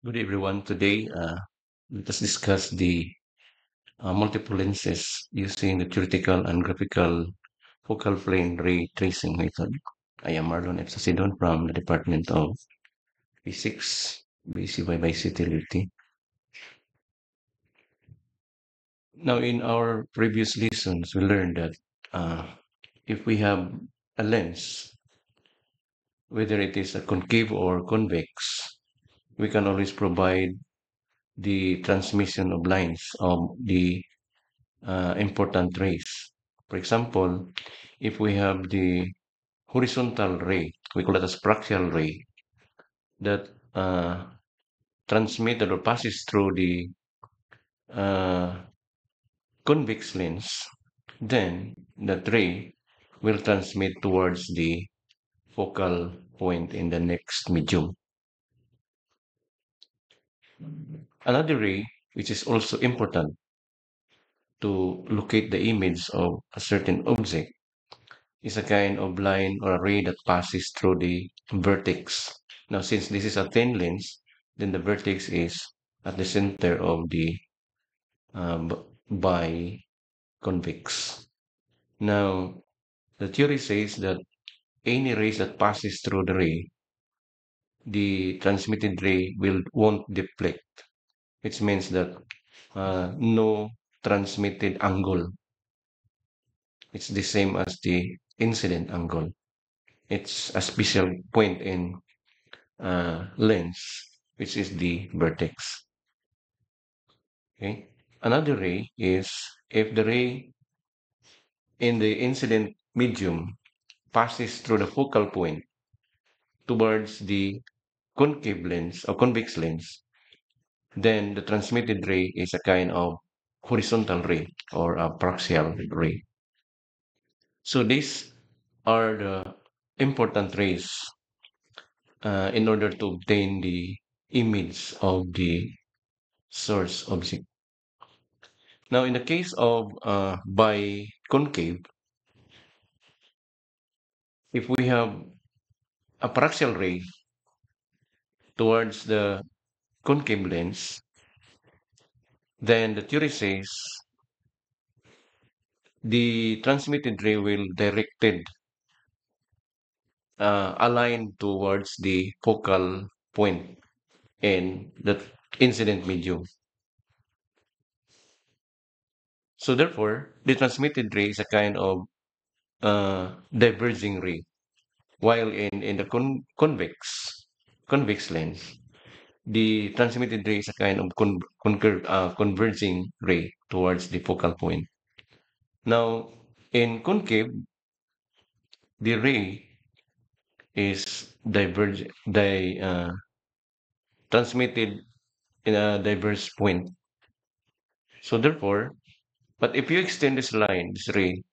Good everyone. Today, let us discuss the multiple lenses using the theoretical and graphical focal plane ray tracing method. I am Marlon F. Sasidon from the Department of Physics, BCY by CTLT. Now, in our previous lessons, we learned that if we have a lens, whether it is a concave or convex, we can always provide the transmission of lines of the important rays. For example, if we have the horizontal ray, we call it as praxial ray, that transmitted or passes through the uh, convex lens, then that ray will transmit towards the focal point in the next medium. Another ray, which is also important to locate the image of a certain object, is a kind of line or a ray that passes through the vertex. Now, since this is a thin lens, then the vertex is at the center of the biconvex. Now, the theory says that any rays that passes through the ray, the transmitted ray will won't deflect, which means that no transmitted angle. It's the same as the incident angle. It's a special point in lens, which is the vertex. Okay. Another ray is if the ray in the incident medium passes through the focal point towards the concave lens or convex lens, then the transmitted ray is a kind of horizontal ray or a praxial ray. So these are the important rays in order to obtain the image of the source object. Now, in the case of biconcave, if we have a paraxial ray towards the concave lens, then the theory says the transmitted ray will directed align towards the focal point in the incident medium. So therefore, the transmitted ray is a kind of diverging ray, while in the convex lens, the transmitted ray is a kind of converging ray towards the focal point. Now, in concave, the ray is transmitted in a diverse point. So therefore, but if you extend this line, this ray,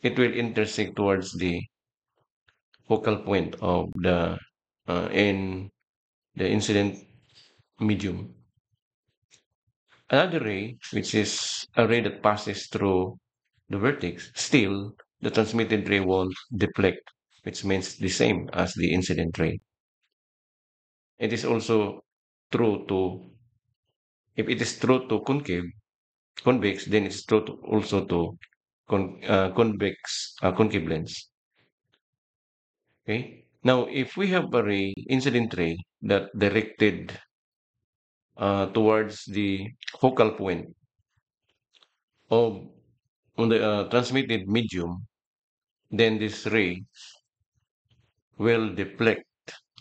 it will intersect towards the focal point of the in the incident medium. Another ray, which is a ray that passes through the vertex, still the transmitted ray won't deflect, which means the same as the incident ray. It is also true to, if it is true to convex, then it's true to, also to concave lens. Okay. Now, if we have a ray, incident ray that directed towards the focal point of on the transmitted medium, then this ray will deflect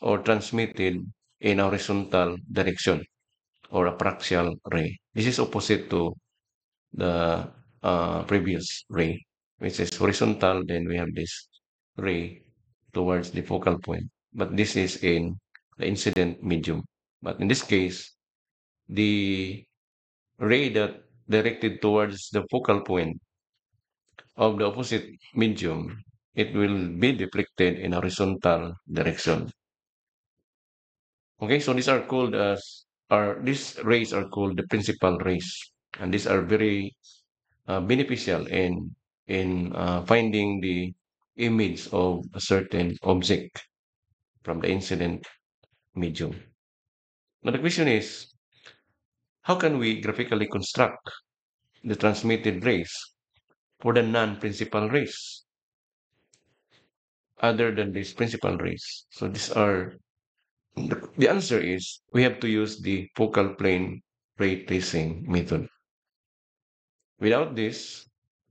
or transmitted in a horizontal direction or a praxial ray. This is opposite to the previous ray, which is horizontal. Then we have this ray towards the focal point. But this is in the incident medium. But in this case, the ray that directed towards the focal point of the opposite medium, it will be deflected in horizontal direction. Okay, so these are called as are these rays are called the principal rays, and these are very beneficial in finding the image of a certain object from the incident medium. Now the question is, how can we graphically construct the transmitted rays for the non-principal rays other than these principal rays? So these are the answer is we have to use the focal plane ray tracing method. Without this,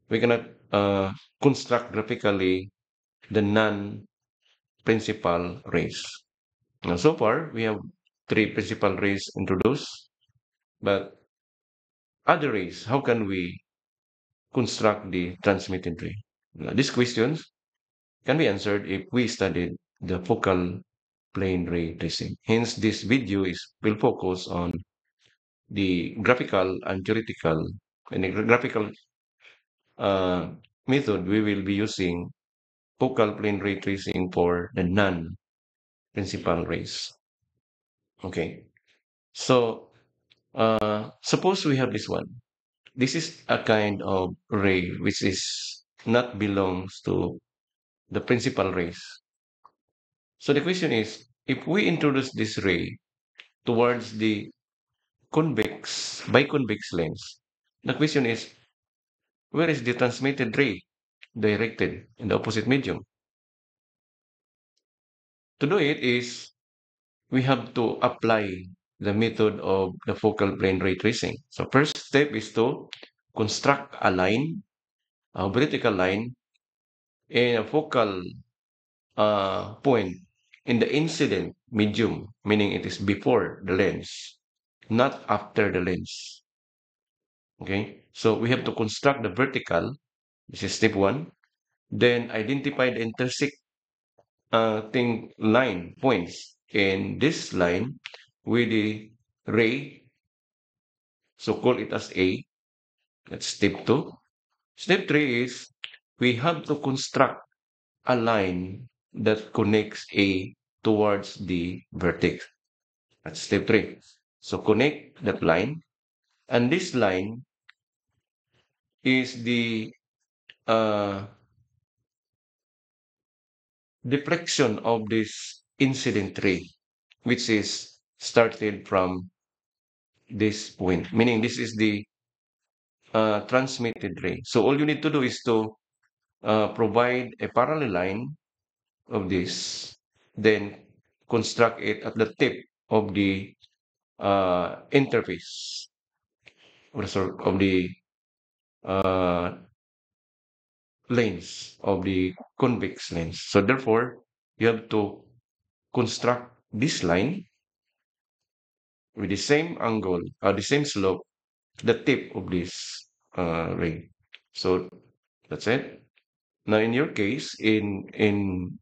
we cannot construct graphically the non-principal rays. Now, so far, we have three principal rays introduced, but other rays, how can we construct the transmitted ray? Now, these questions can be answered if we studied the focal plane ray tracing. Hence, this video will focus on the graphical and theoretical. In the graphical uh, method, we will be using focal plane ray tracing for the non-principal rays. Okay. So, suppose we have this one. This is a kind of ray which is not belongs to the principal rays. So the question is, if we introduce this ray towards the biconvex lens, the question is, where is the transmitted ray directed in the opposite medium? To do it is we have to apply the method of the focal plane ray tracing. So first step is to construct a line, a vertical line, in a focal point in the incident medium, meaning it is before the lens, not after the lens. Okay, so we have to construct the vertical. This is step one. Then identify the intersect thing line points in this line with the ray. So call it as A. That's step two. Step three is we have to construct a line that connects A towards the vertex. That's step three. So connect that line, and this line is the uh, deflection of this incident ray, which is started from this point, meaning this is the transmitted ray. So all you need to do is to provide a parallel line of this, then construct it at the tip of the interface or sort of the uh, lanes of the convex lens. So therefore, you have to construct this line with the same angle or the same slope, the tip of this ring. So that's it. Now, in your case, in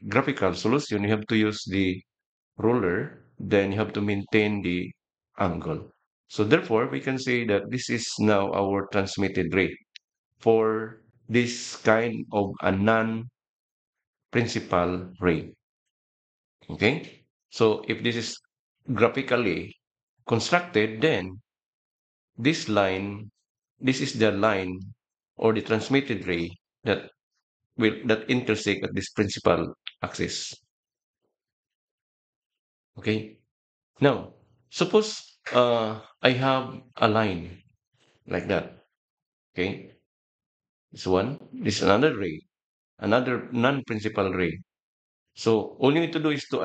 graphical solution, you have to use the ruler, then you have to maintain the angle. So therefore, we can say that this is now our transmitted ray for this kind of a non-principal ray. Okay? So if this is graphically constructed, then this line, this is the line or the transmitted ray that intersect at this principal axis. Okay? Now, suppose I have a line like that. Okay, this one, this is another ray, another non-principal ray. So all you need to do is to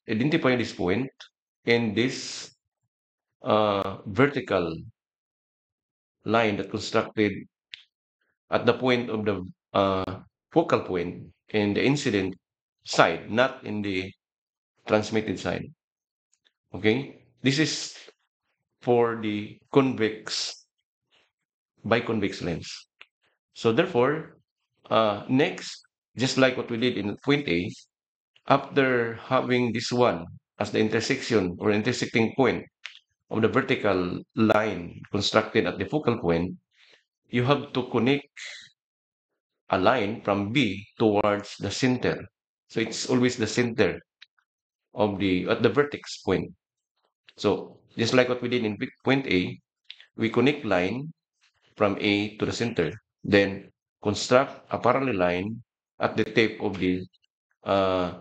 identify this point and this vertical line that constructed at the point of the focal point in the incident side, not in the transmitted side. Okay, this is for the biconvex lens. So therefore, next, just like what we did in point A, after having this one as the intersection or intersecting point of the vertical line constructed at the focal point, you have to connect a line from B towards the center. So it's always the center of the at the vertex point. So just like what we did in point A, we connect line from A to the center, then construct a parallel line at the tip uh,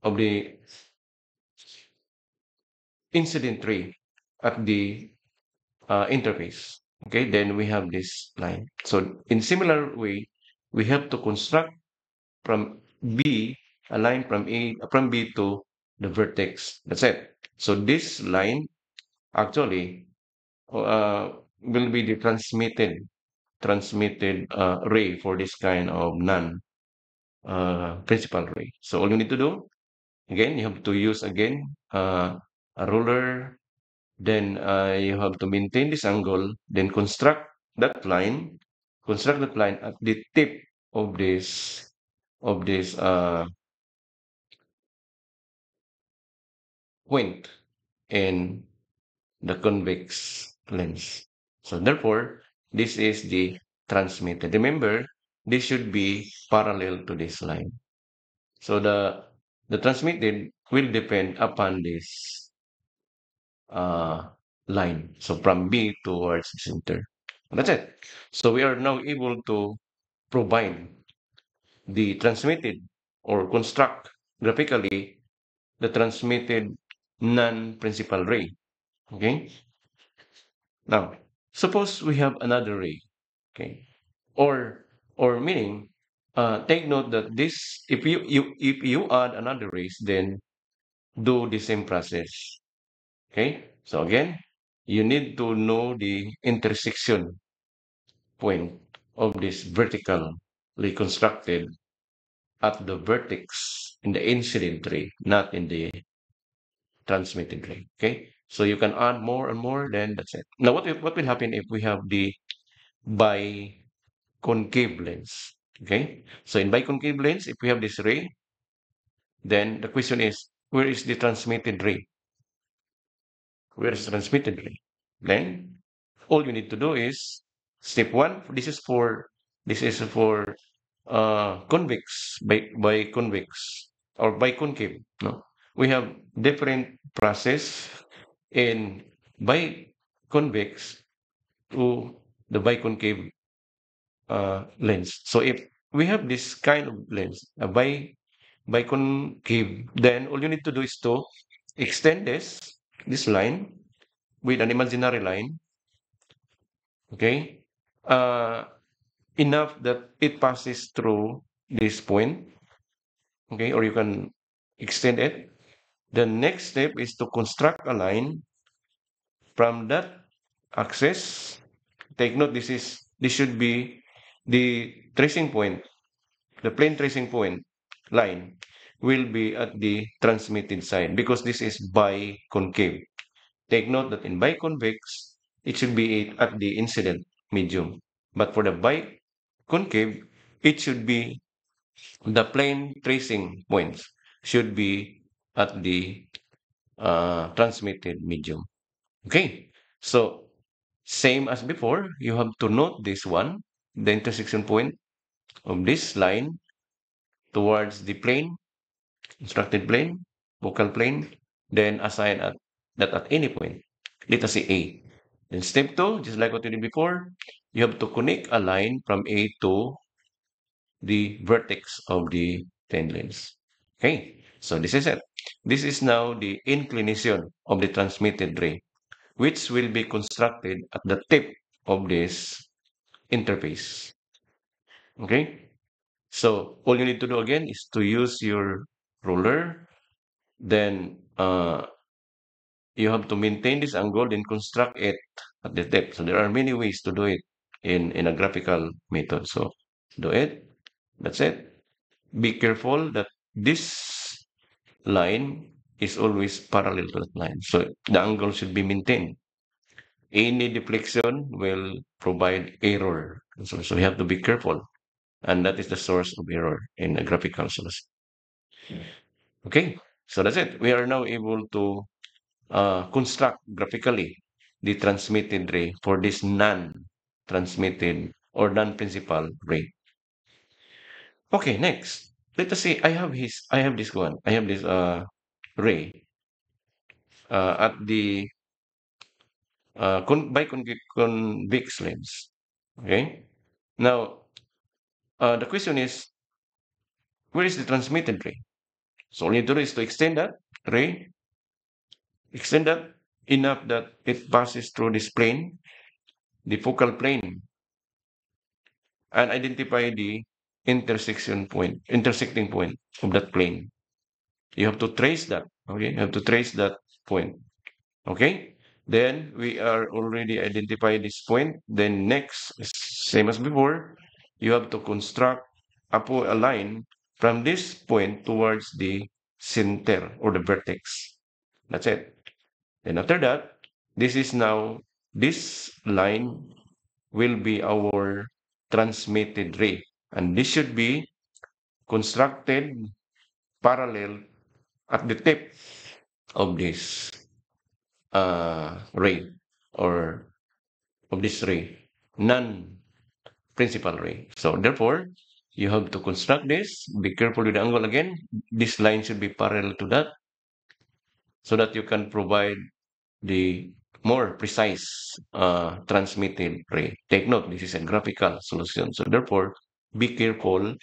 of the incident ray at the interface. Okay, then we have this line. So in similar way, we have to construct from B, a line from B to the vertex. That's it. So this line actually will be the transmitted ray for this kind of non principal ray. So all you need to do again, you have to use again a ruler. Then you have to maintain this angle. Then construct that line at the tip of this point in the convex lens. So therefore, this is the transmitted. Remember, this should be parallel to this line. So the transmitted will depend upon this uh, line. So from B towards center. That's it. So we are now able to provide the transmitted or construct graphically the transmitted non-principal ray. Okay. Now, suppose we have another ray. Okay. Or meaning, take note that this if you add another rays, then do the same process. Okay. So again, you need to know the intersection point of this vertically constructed at the vertex in the incident ray, not in the transmitted ray. Okay. So you can add more and more, then that's it. Now, what will happen if we have the biconcave lens? Okay. So in biconcave lens, if we have this ray, then the question is, where is the transmitted ray? Where is the transmitted ray? Then all you need to do is step one. This is for convex by convex or by concave. No, we have different process in by convex to the biconcave lens. So if we have this kind of lens, by concave, then all you need to do is to extend this line with an imaginary line, okay, uh, enough that it passes through this point, okay, or you can extend it. The next step is to construct a line from that axis. Take note, this should be the tracing point, the plane tracing point line will be at the transmitted side because this is biconcave. Take note that in biconvex, it should be at the incident medium. But for the biconcave, it should be the plane tracing points should be at the transmitted medium. Okay, so same as before, you have to note this one, the intersection point of this line towards the plane, constructed plane, focal plane, then assign that at any point. Let us say A. Then step two, just like what we did before, you have to connect a line from A to the vertex of the plane lens. Okay, so this is it. This is now the inclination of the transmitted ray, which will be constructed at the tip of this interface. Okay, so all you need to do again is to use your ruler. Then you have to maintain this angle, then construct it at the depth. So there are many ways to do it in a graphical method. So do it. That's it. Be careful that this line is always parallel to that line. So the angle should be maintained. Any deflection will provide error. So you have to be careful. And that is the source of error in a graphical solution. Okay. So that's it. We are now able to construct graphically the transmitted ray for this non-transmitted or non-principal ray. Okay, next. Let us say I have this one. I have this ray at the convex lens. Okay. Now the question is, where is the transmitted ray? So all you need to do is to extend that ray Extend that enough that it passes through this plane, the focal plane, and identify the intersecting point of that plane. You have to trace that. Okay, you have to trace that point. Okay, then we are already identified this point. Then next, same as before, you have to construct a line from this point towards the center or the vertex. That's it. Then after that, this is now, this line will be our transmitted ray. And this should be constructed parallel at the tip of this ray, or of this ray, non-principal ray. So therefore, you have to construct this. Be careful with the angle again. This line should be parallel to that so that you can provide the more precise transmitted ray. Take note, this is a graphical solution. So therefore, be careful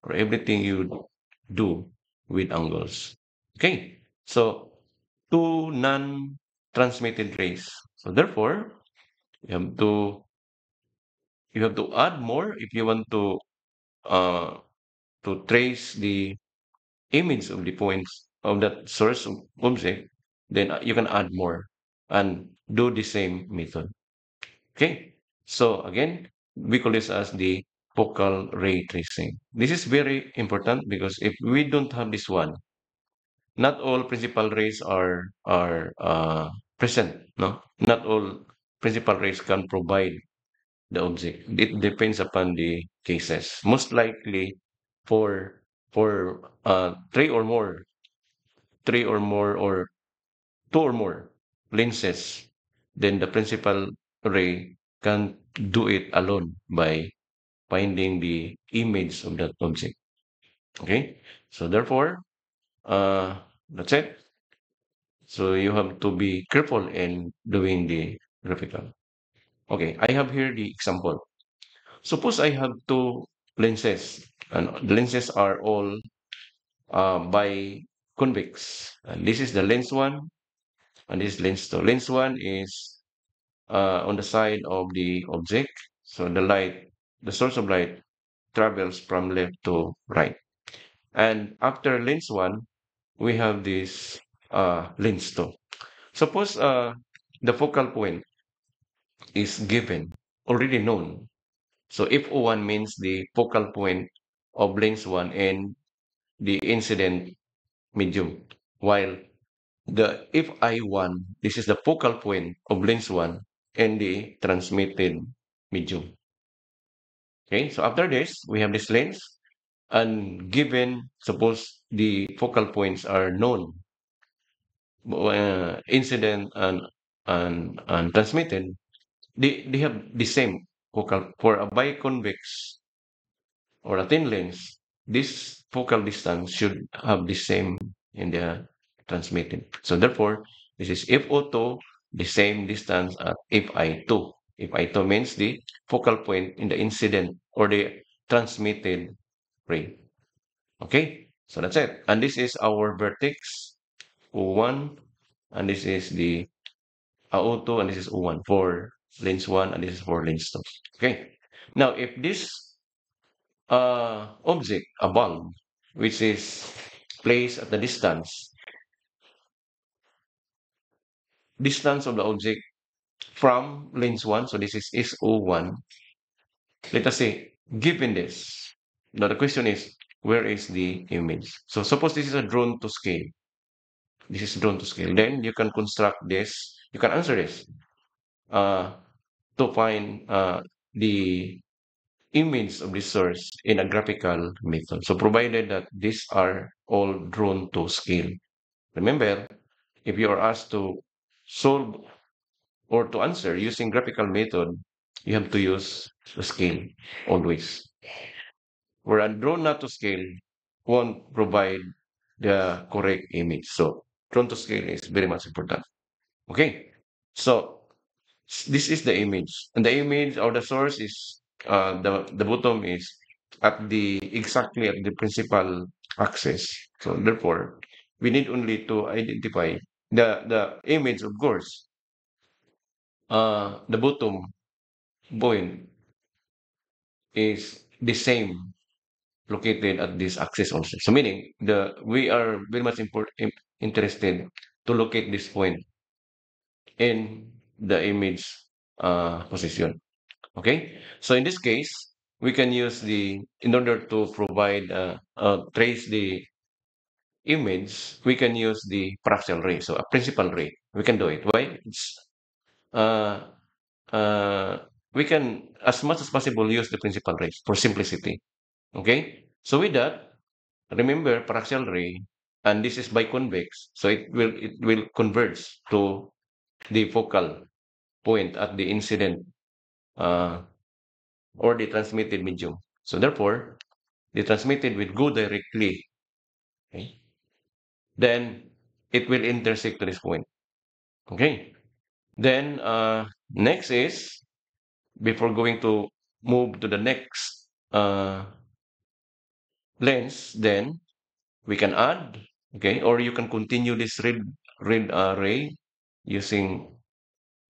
for everything you do with angles. Okay, so two non-transmitted rays. So therefore, you have to you have to add more if you want uh, to trace the image of the points of that source of object. Then you can add more and do the same method. Okay. So again, we call this as the focal ray tracing. This is very important because if we don't have this one, not all principal rays are present. No, not all principal rays can provide the object. It depends upon the cases. Most likely, for three or more, or two or more lenses, then the principal ray can do it alone by finding the image of that object. Okay, so therefore, that's it. So you have to be careful in doing the graphical. Okay, I have here the example. Suppose I have two lenses, and the lenses are all by convex. And this is the lens one, and this is lens two. Lens one is on the side of the object. So the source of light travels from left to right. And after lens one, we have this lens two. Suppose the focal point is given, already known. So if O1 means the focal point of lens one and the incident medium, while the if I1, this is the focal point of lens one and the transmitted medium. Okay, so after this, we have this lens, and given, suppose the focal points are known, incident and transmitted, they have the same focal. For a biconvex or a thin lens, this focal distance should have the same in the transmitted. So therefore, this is FO2, the same distance at FI2. FI2 means the focal point in the incident or the transmitted ray. Okay, so that's it. And this is our vertex O1, and this is the O2, and this is O1 for lens 1, and this is for lens 2. Okay, now if this object, a bulb, which is placed at the distance of the object from lens 1, so this is SO1. Let us say, given this, now the question is, where is the image? So suppose this is a drawn to scale. This is drawn to scale. Then you can construct this, you can answer this uh, to find the image of the source in a graphical method. So provided that these are all drawn to scale. Remember, if you are asked to solve or to answer using graphical method, you have to use the scale always. Where a drawn not to scale won't provide the correct image. So drawn to scale is very much important. Okay. So this is the image, and the image or the source is the bottom is at the exactly at the principal axis. So therefore, we need only to identify the image, of course, the bottom point is the same located at this axis also. So meaning the we are very much interested to locate this point in the image position. Okay, so in this case, we can use in order to provide trace the image, we can use the partial ray, so a principal ray. We can do it. Why? It's uh, uh, we can, as much as possible, use the principal rays for simplicity. Okay, so with that, remember partial ray, and this is biconvex, so it will converge to the focal point at the incident uh, or the transmitted medium. So therefore, the transmitted will go directly, okay? Then it will intersect to this point. Okay. Then next is before going to move to the next lens, then we can add, okay, or you can continue this read ray using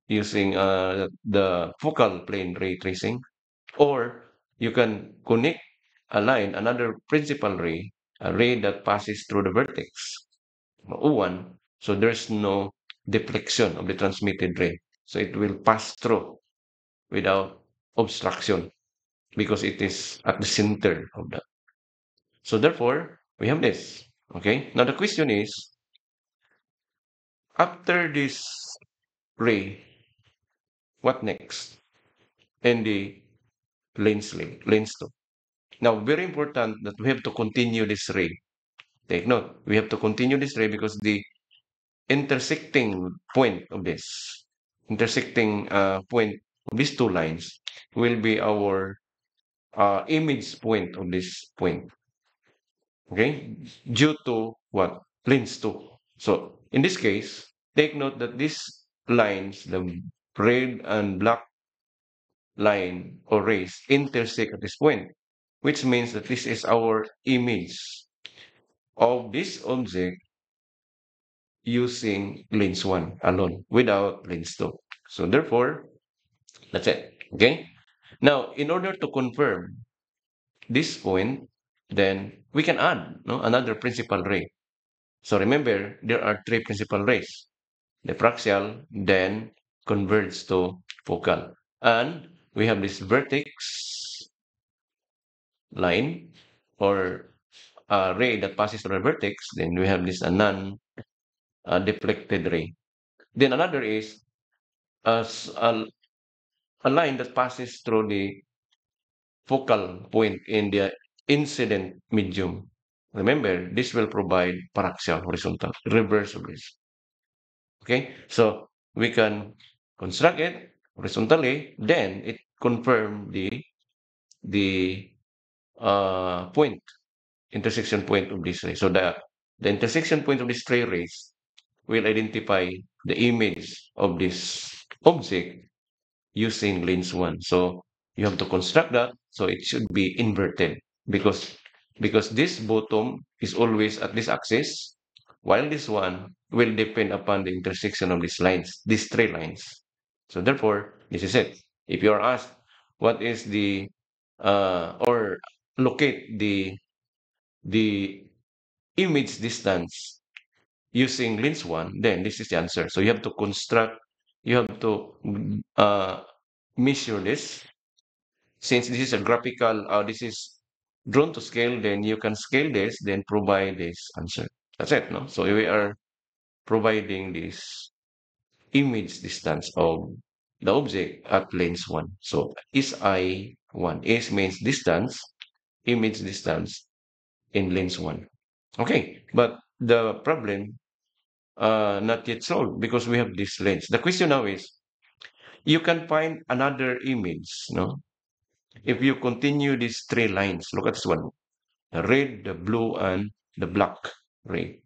the focal plane ray tracing, or you can connect a line, another principal ray, a ray that passes through the vertex O1, so there's no deflection of the transmitted ray. So it will pass through without obstruction because it is at the center of that. So therefore, we have this. Okay. Now the question is, after this ray, what next? And the lens two. Now, very important that we have to continue this ray. Take note, we have to continue this ray because the intersecting point of this, intersecting point of these two lines will be our image point of this point. Okay, due to what? Lens 2. So in this case, take note that these lines, the red and black line or rays, intersect at this point, which means that this is our image of this object using lens 1 alone without lens 2. So therefore, that's it. Okay. Now, in order to confirm this point, then we can add another principal ray. So remember, there are three principal rays. The fraxial then converts to focal. And we have this vertex line or ray that passes through the vertex. Then we have this non-deflected ray. Then another is a line that passes through the focal point in the incident medium. Remember, this will provide paraxial horizontal, reverse of this. Okay, so we can construct it horizontally, then it confirm the point, intersection point of this ray. So the intersection point of these three rays will identify the image of this object using lens 1. So you have to construct that so it should be inverted because this bottom is always at this axis, while this one will depend upon the intersection of these lines, these three lines. So therefore, this is it. If you are asked what is the or locate the image distance using lens 1, then this is the answer. So you have to construct, you have to measure this. Since this is a graphical, this is drawn to scale, then you can scale this, then provide this answer. That's it, no? So we are providing this image distance of the object at lens 1. So is I 1. Is means distance, image distance in lens 1. Okay, but the problem not yet solved because we have this lens. The question now is, you can find another image, no? If you continue these three lines, look at this one, the red, the blue, and the black ray.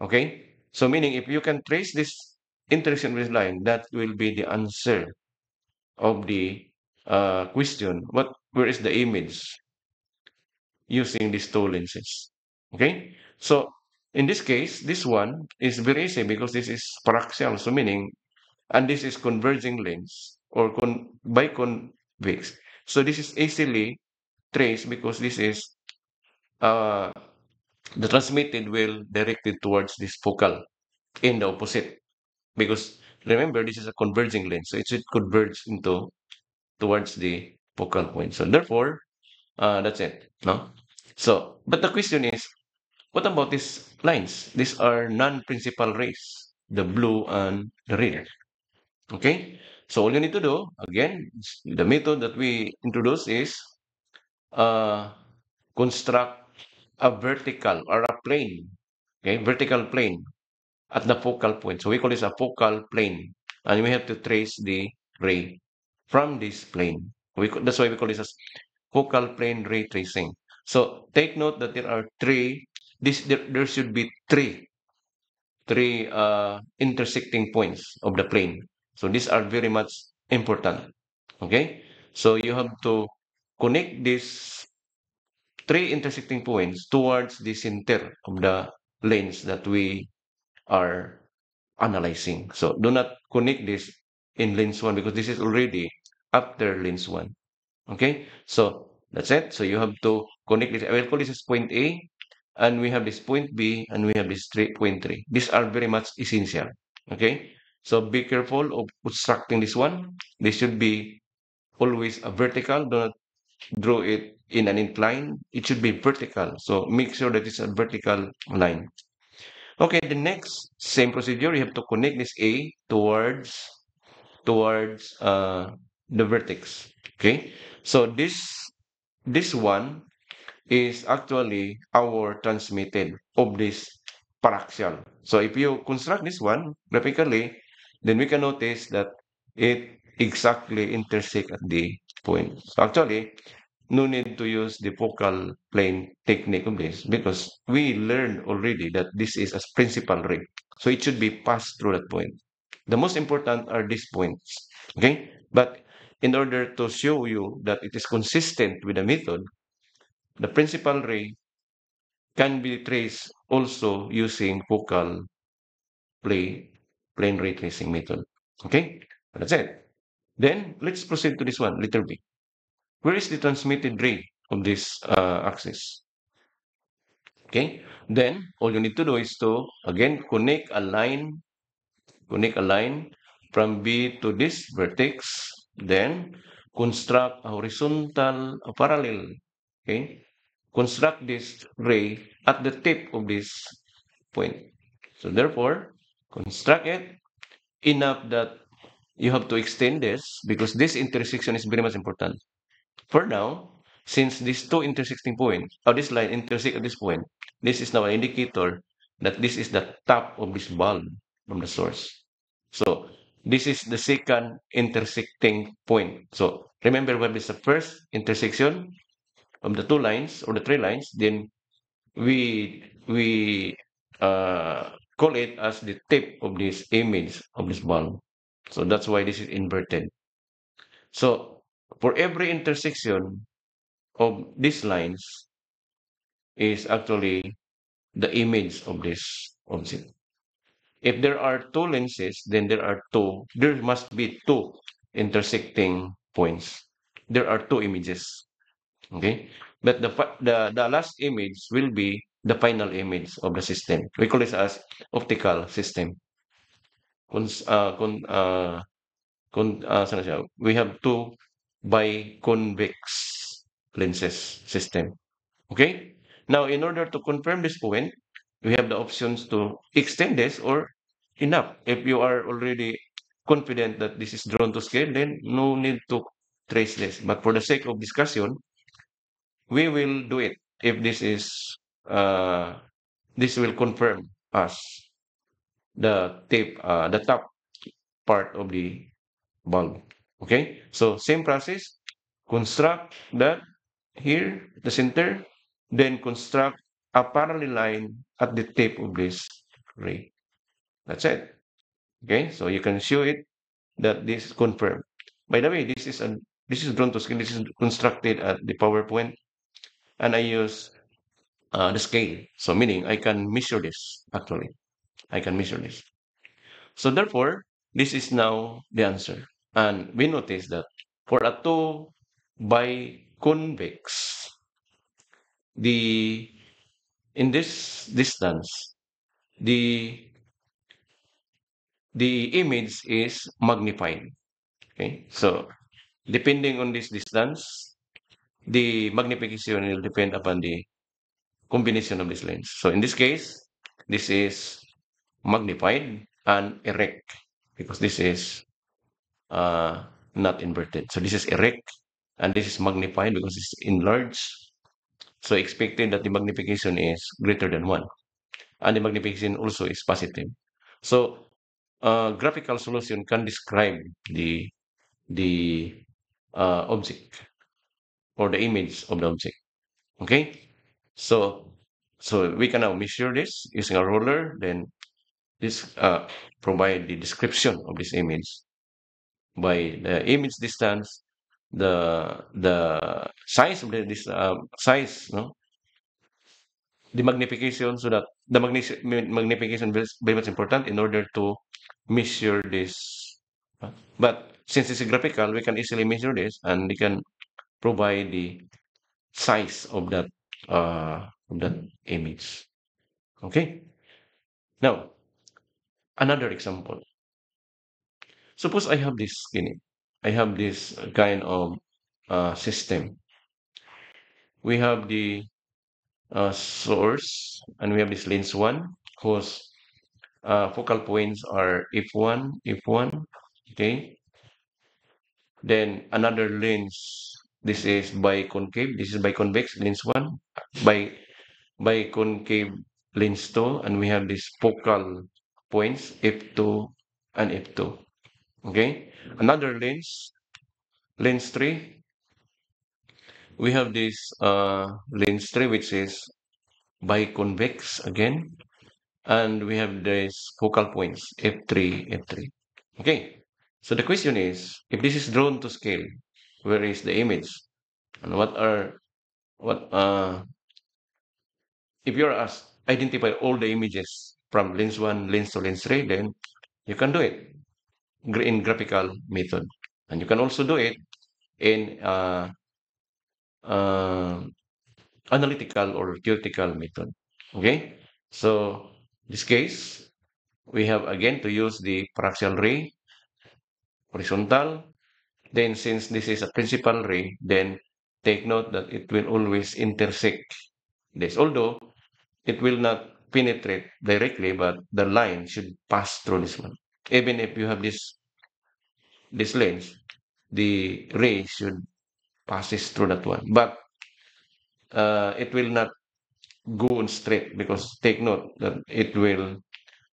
Okay? So meaning if you can trace this intersection with this line, that will be the answer of the question. Where is the image using these two lenses? Okay? So in this case, this one is very easy because this is paraxial, so meaning, and this is converging lens or biconvex. So this is easily traced because this is uh, the transmitted will directed towards this focal in the opposite. Because remember, this is a converging lens, so it should converge into towards the focal point. So therefore, that's it. No. So, but the question is, what about these lines? These are non-principal rays, the blue and the red. Okay. So all you need to do, again, the method that we introduce is uh, construct a vertical or a plane, okay, vertical plane at the focal point. So we call this a focal plane, and we have to trace the ray from this plane. That's why we call this as focal plane ray tracing. So take note that there are there should be three intersecting points of the plane. So these are very much important. Okay, so you have to connect these three intersecting points towards the center of the lanes that we are analyzing. So do not connect this in lens one because this is already after lens one. Okay, so that's it. So you have to connect this. I will call this as point A, and we have this point B, and we have this point 3. These are very much essential. Okay, so be careful of obstructing this one. This should be always a vertical. Do not draw it in an incline. It should be vertical. So make sure that it's a vertical line. Okay, the next same procedure, you have to connect this A towards the vertex. Okay, so this one is actually our transmitted of this paraxial. So if you construct this one graphically, then we can notice that it exactly intersect at the point. So actually, no need to use the focal plane technique of this because we learned already that this is a principal ray. So it should be passed through that point. The most important are these points. Okay? But in order to show you that it is consistent with the method, the principal ray can be traced also using focal plane, plane ray tracing method. Okay? That's it. Then let's proceed to this one, letter B. Where is the transmitted ray of this axis? Okay. Then all you need to do is to again connect a line from B to this vertex, then construct a horizontal a parallel. Okay. Construct this ray at the tip of this point. So therefore, construct it enough that you have to extend this because this intersection is very much important. For now, since these two intersecting points, or this line intersect at this point, this is now an indicator that this is the top of this bulb from the source. So this is the second intersecting point. So remember when this is the first intersection of the two lines or the three lines, then we call it as the tip of this image of this bulb. So that's why this is inverted. So for every intersection of these lines is actually the image of this object. If there are two lenses, then there must be two intersecting points. There are two images. Okay. But the last image will be the final image of the system. We call this as optical system. Cons, con, saan na siya? We have two biconvex lenses system. Okay? Now, in order to confirm this point, we have the options to extend this or enough. If you are already confident that this is drawn to scale, then no need to trace this. But for the sake of discussion, we will do it if uh, this will confirm us the top part of the bulb. Okay, so same process, construct that here, the center, then construct a parallel line at the tip of this ray. That's it. Okay, so you can show it that this is confirmed. By the way, this is drawn to scale. This is constructed at the PowerPoint, and I use the scale. So meaning I can measure this actually. I can measure this. So therefore, this is now the answer. And we notice that for a two biconvex, the in this distance, the the image is magnified. Okay, so depending on this distance, the magnification will depend upon the combination of this lens. So in this case, this is magnified and erect because this is uh, not inverted. So this is erect and this is magnified because it's enlarged. So expected that the magnification is greater than 1 and the magnification also is positive. So graphical solution can describe the object or the image of the object. Okay, so we can now measure this using a ruler. Then this provide the description of this image by the image distance, the size of this size, no, the magnification, so that the magnification is very much important in order to measure this. But since it's graphical, we can easily measure this, and we can provide the size of that image. Okay. Now another example. Suppose I have this skinny. I have this kind of system. We have the source, and we have this lens one whose focal points are f1, f1. Okay. Then another lens. This is biconcave. This is biconvex lens one. By biconcave lens two, and we have this focal points f2 and f2. Okay. Another lens, lens three. We have this lens three, which is biconvex again, and we have this focal points f3, f3. Okay. So the question is, if this is drawn to scale, where is the image? And what if you're asked identify all the images from lens 1, lens 2, lens 3, then you can do it in graphical method. And you can also do it in uh, analytical or theoretical method. Okay? So this case, we have again to use the paraxial ray, horizontal. Then since this is a principal ray, then take note that it will always intersect this. Although it will not penetrate directly, but the line should pass through this one. Even if you have this lens, the ray should passes through that one. But it will not go on straight because take note that it will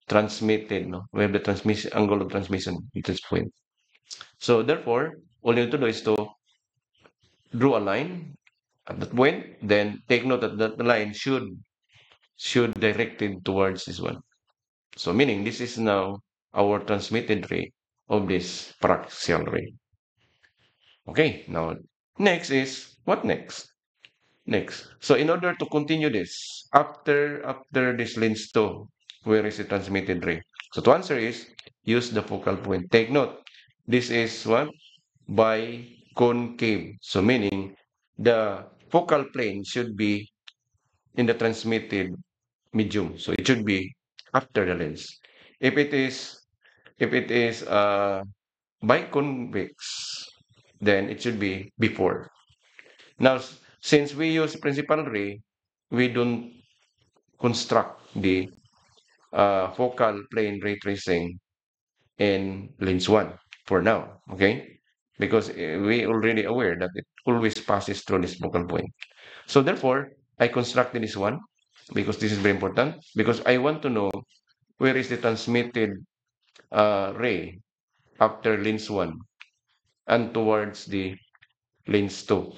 transmit it, no? We have the transmission angle of transmission at this point. So therefore, all you need to do is to draw a line at that point, then take note that the line should direct it towards this one. So meaning this is now our transmitted ray of this paraxial ray. Okay, now next is what next? Next. So in order to continue this, after this lens 2, where is the transmitted ray? So to answer is use the focal point. Take note, this is what? Biconcave. So meaning the focal plane should be in the transmitted medium. So it should be after the lens. If it is if it is biconvex, then it should be before. Now, since we use principal ray, we don't construct the focal plane ray tracing in lens 1 for now, okay? Because we already aware that it always passes through this focal point. So therefore, I constructed this one because this is very important because I want to know where is the transmitted ray after lens 1 and towards the lens 2.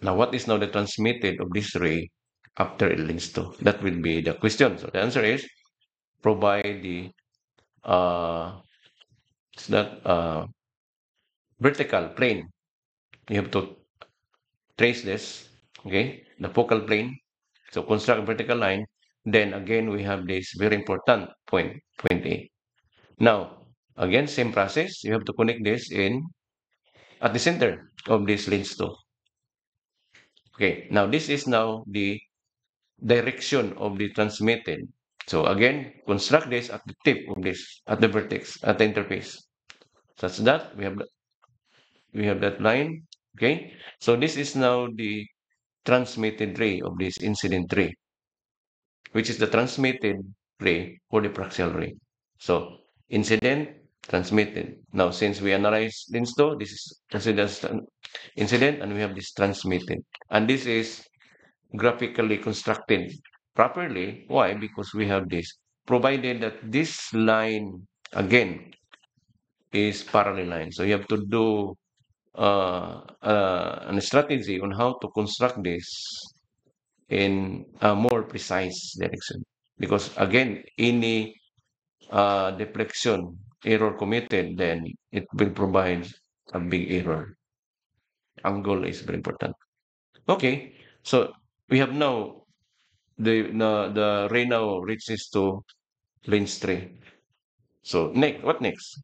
Now, what is now the transmitted of this ray after it links to? That will be the question. So the answer is provide the uh, it's that vertical plane. You have to trace this, okay, the focal plane, So construct a vertical line. Then again, we have this very important point A. Now, again, same process. You have to connect this in at the center of this lens 2. Okay, now this is now the direction of the transmitted. So again, construct this at the tip of this, at the vertex, at the interface. Such that we have that line. Okay, so this is now the transmitted ray of this incident ray, which is the transmitted ray or the diffraction ray. So incident, transmitted. Now, since we analyze lens 2, this is considered as an incident, and we have this transmitted. And this is graphically constructed properly. Why? Because we have this. Provided that this line, again, is parallel line. So you have to do a strategy on how to construct this in a more precise direction. Because again, any deflection error committed, then it will provide a big error. Angle is very important. Okay, so we have now the ray now reaches to lens 3. So next, what next?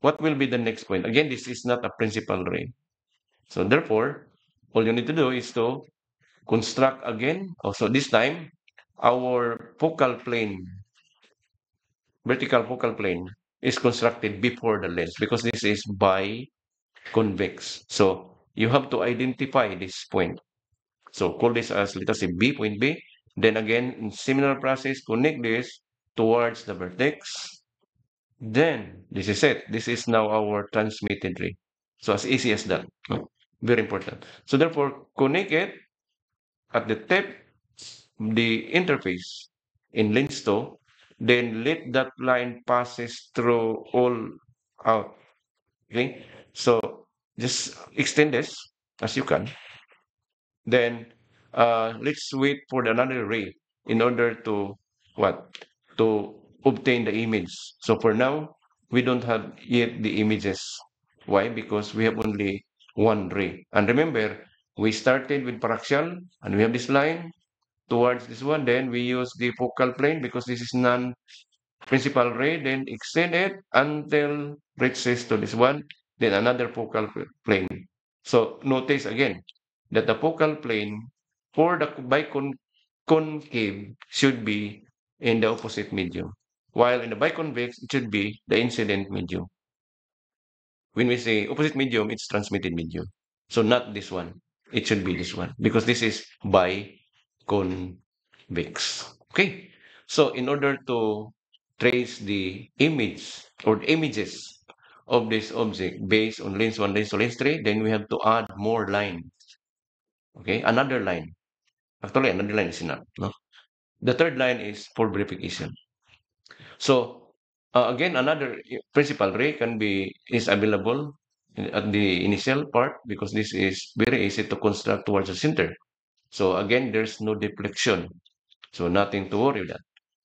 What will be the next point? Again, this is not a principal ray. So therefore, all you need to do is to construct again. Also, this time, our focal plane, vertical focal plane, is constructed before the lens because this is biconvex. So you have to identify this point. So call this as, let us say, B, point B. Then again, in similar process, connect this towards the vertex. Then, this is it. This is now our transmitted ray. So as easy as that. No? Very important. So therefore, connect it at the tip, the interface in lens 2, then let that line passes through all out. Okay? So just extend this as you can. Then let's wait for another ray in order to what? To obtain the image. So for now, we don't have yet the images. Why? Because we have only one ray. And remember, we started with paraxial and we have this line towards this one. Then we use the focal plane because this is non-principal ray. Then extend it until reaches to this one. Then another focal plane. So notice again that the focal plane for the concave should be in the opposite medium, while in the biconvex it should be the incident medium. When we say opposite medium, it's transmitted medium. So not this one. It should be this one because this is biconvex. Okay. So in order to trace the image or the images of this object based on lens 1, lens 2, lens 3, then we have to add more line. Okay, another line. Actually, another line is enough. No? The third line is for verification. So again, another principal ray is available at the initial part because this is very easy to construct towards the center. So again, there's no deflection. So nothing to worry about.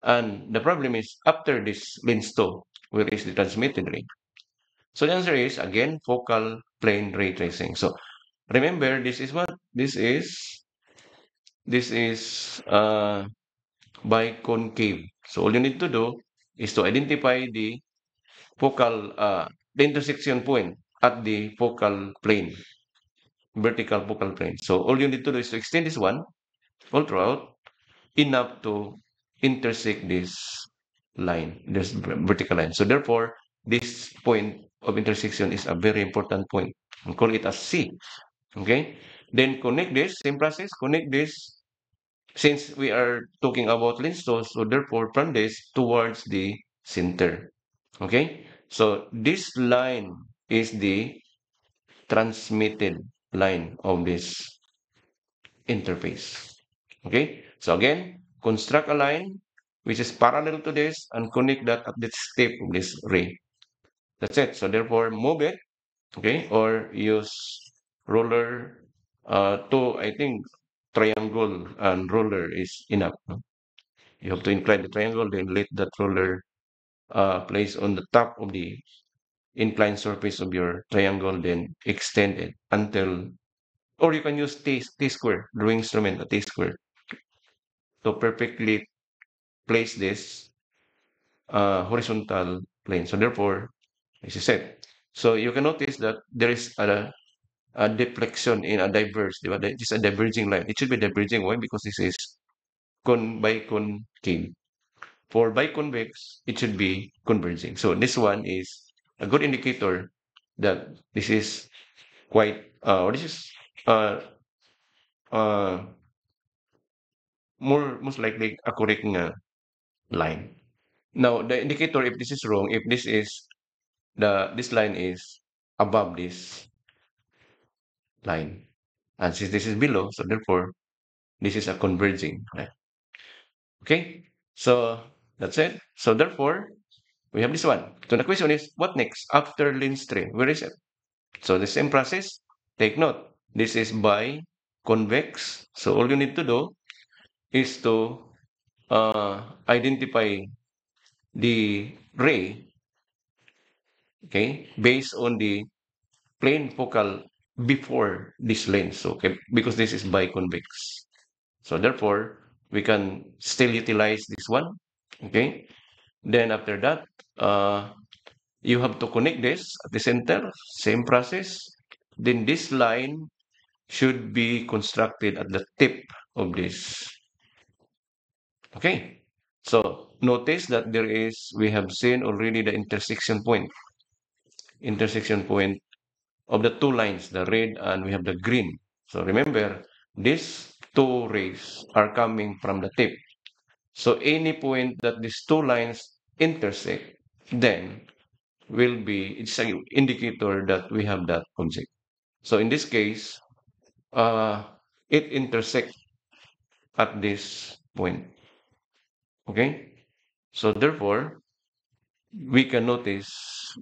And the problem is after this lens 2, where is the transmitted ray? So the answer is again focal plane ray tracing. So remember, this is what this is biconcave. So all you need to do is to identify the intersection point at the focal plane, vertical focal plane. So all you need to do is to extend this one all throughout enough to intersect this line, this vertical line. So therefore, this point of intersection is a very important point. We call it as C. Okay. Then connect this, same process, connect this since we are talking about lens 2, so therefore from this towards the center. Okay. So this line is the transmitted line of this interface. Okay. So again, construct a line which is parallel to this and connect that at the tip of this ray. That's it. So therefore, move it, okay, or use roller I think triangle and roller is enough. No? You have to incline the triangle, then let that roller place on the top of the inclined surface of your triangle, then extend it until, or you can use T square, drawing instrument, a T square. to perfectly place this horizontal plane. So therefore, as I said, so you can notice that there is a deflection in a diverse, di ba? This is a diverging line. It should be diverging. Why? Because this is biconcave. For biconvex, it should be converging. So this one is a good indicator that this is quite, or this is uh, uh, most likely a correct line. Now, the indicator, if this is wrong, if this is this line is above this line, and since this is below, so therefore this is a converging line. Okay, so that's it. So therefore we have this one. So the question is, what next after lens 3? Where is it? So the same process. Take note. This is by convex. So all you need to do is to identify the ray, okay, based on the plane focal before this lens. Okay, because this is biconvex. So therefore, we can still utilize this one. Okay. Then after that, uh, you have to connect this at the center, same process. Then this line should be constructed at the tip of this. Okay. So notice that we have seen already the intersection point of the two lines, the red and we have the green. So remember, these two rays are coming from the tip. So any point that these two lines intersect, then it's an indicator that we have that object. So in this case, uh, it intersects at this point. Okay. So therefore, we can notice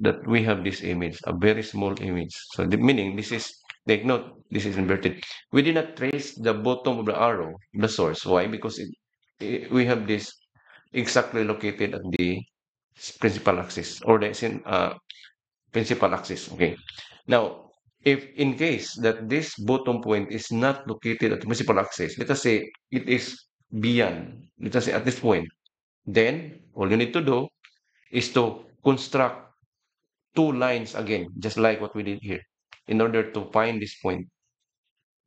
that we have this image, a very small image. So the meaning this is, take note, this is inverted. We did not trace the bottom of the arrow, the source. Why? Because we have this exactly located at the principal axis or the principal axis. Okay. Now, if in case that this bottom point is not located at the principal axis, let us say it is beyond, let us say at this point, then all you need to do is to construct two lines again, just like what we did here, in order to find this point.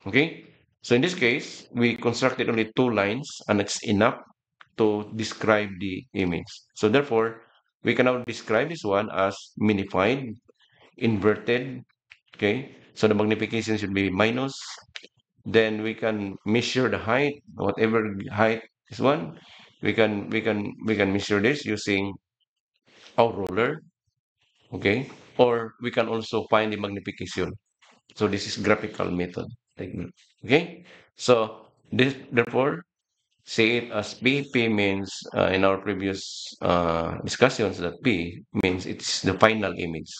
Okay? So in this case, we constructed only two lines, and it's enough to describe the image. So therefore, we can now describe this one as minified, inverted. Okay? So the magnification should be minus. Then we can measure the height, whatever height is one. We can measure this using our ruler. Okay? Or we can also find the magnification. So this is graphical method technique. Okay? So this therefore say it as P. P means in our previous discussions that P means it's the final image.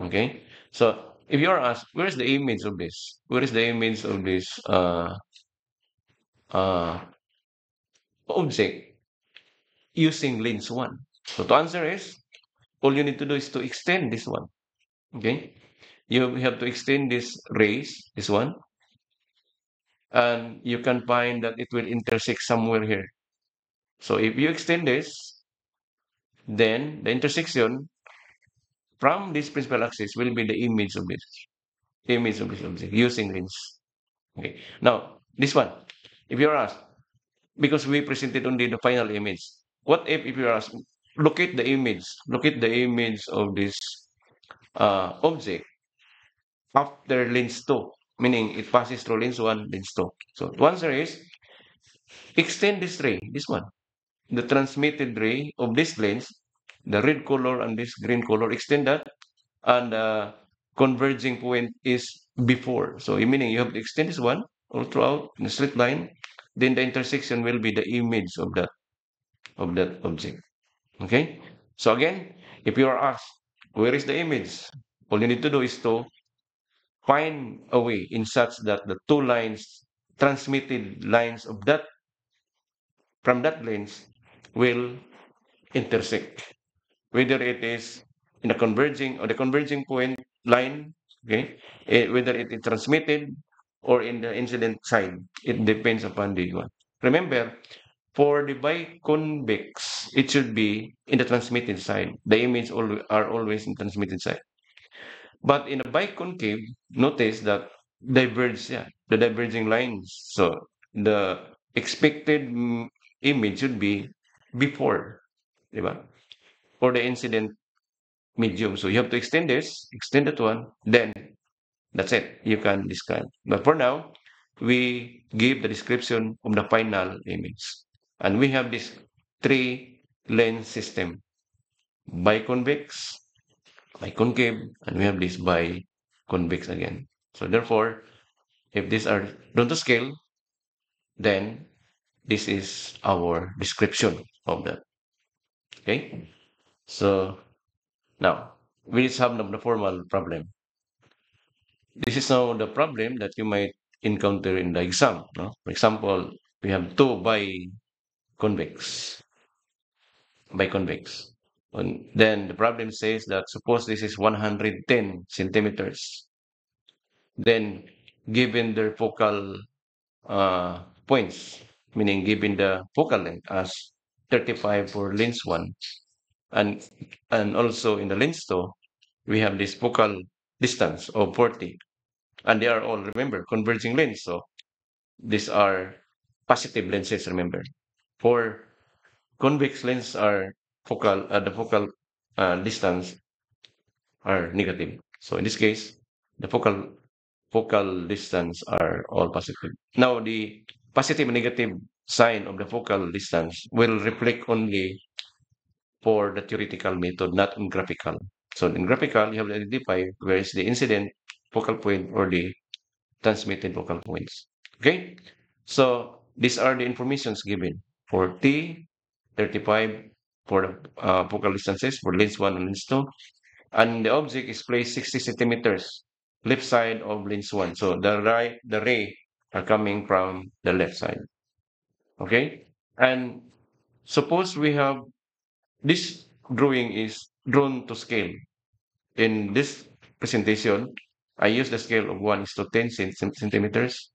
Okay? So if you're asked, where is the image of this? Where is the image of this uh, object using lens 1? So to answer is, all you need to do is to extend this one. Okay? You have to extend this rays, this one, and you can find that it will intersect somewhere here. So if you extend this, then the intersection from this principal axis will be the image of this object using lens. Okay. Now, this one, if you're asked, because we presented only the final image, what if you're asked, look at the image of this object after lens 2, meaning it passes through lens 1, lens 2. So the answer is, extend this ray, this one. The transmitted ray of this lens, the red color and this green color, extend that, and converging point is before. So meaning you have to extend this one all throughout in a straight line. Then the intersection will be the image of that object. Okay. So again, if you are asked where is the image, all you need to do is to find a way in such that the two lines, transmitted lines of that from that lens, will intersect, whether it is in a converging or the converging point line, okay, whether it is transmitted or in the incident side, it depends upon the one. Remember, for the biconvex, it should be in the transmitted side. The image are always in transmitted side. But in a biconcave, notice that the diverging lines. So the expected image should be before, di ba? For the incident medium. So you have to extend this, extend that one, then that's it. You can describe. But for now, we give the description of the final image. And we have this three lens system, biconvex, biconcave, and we have this biconvex again. So therefore, if these are drawn to scale, then this is our description of that. Okay. So now we just have the formal problem. This is now the problem that you might encounter in the exam. No? For example, we have two biconvex, biconvex. And then the problem says that suppose this is 110 centimeters. Then given their focal points, meaning given the focal length as 35 for lens 1, and and also in the lens 2, we have this focal distance of 40. And they are all, remember, converging lens. So these are positive lenses, remember. For convex lens are the focal distance are negative. So in this case, the focal distance are all positive. Now the positive and negative sign of the focal distance will reflect only for the theoretical method, not in graphical. So in graphical, you have to identify where is the incident focal point or the transmitted focal points. Okay? So these are the informations given for T, 35 for the focal distances for lens 1 and lens 2. And the object is placed 60 centimeters left side of lens 1. So the ray are coming from the left side. Okay? And suppose we have this drawing is drawn to scale. In this presentation, I use the scale of 1 is to 10 centimeters.